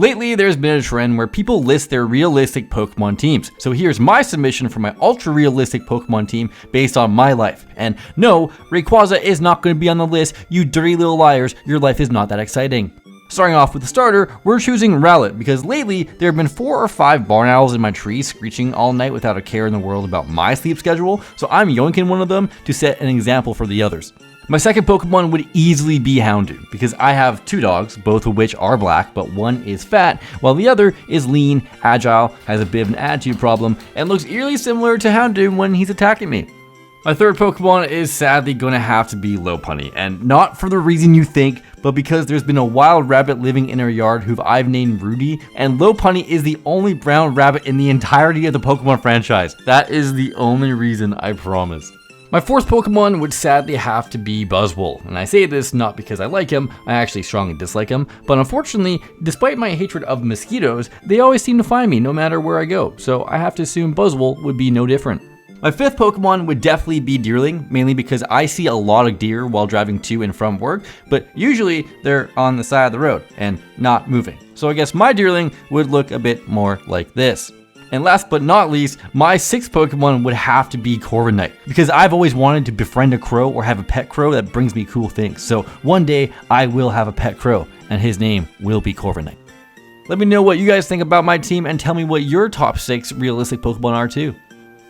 Lately, there's been a trend where people list their realistic Pokemon teams. So here's my submission for my ultra realistic Pokemon team based on my life. And no, Rayquaza is not going to be on the list, you dirty little liars, your life is not that exciting. Starting off with the starter, we're choosing Rowlet because lately there have been 4 or 5 barn owls in my tree screeching all night without a care in the world about my sleep schedule, so I'm yoinking one of them to set an example for the others. My second Pokemon would easily be Houndoom because I have 2 dogs, both of which are black, but one is fat, while the other is lean, agile, has a bit of an attitude problem, and looks eerily similar to Houndoom when he's attacking me. My third Pokemon is sadly going to have to be Lopunny, and not for the reason you think, but because there's been a wild rabbit living in our yard who I've named Rudy, and Lopunny is the only brown rabbit in the entirety of the Pokemon franchise. That is the only reason, I promise. My fourth Pokemon would sadly have to be Buzzwole, and I say this not because I like him, I actually strongly dislike him, but unfortunately, despite my hatred of mosquitoes, they always seem to find me no matter where I go, so I have to assume Buzzwole would be no different. My fifth Pokemon would definitely be Deerling, mainly because I see a lot of deer while driving to and from work, but usually they're on the side of the road and not moving. So I guess my Deerling would look a bit more like this. And last but not least, my sixth Pokemon would have to be Corviknight, because I've always wanted to befriend a crow or have a pet crow that brings me cool things. So one day I will have a pet crow, and his name will be Corviknight. Let me know what you guys think about my team and tell me what your top 6 realistic Pokemon are too.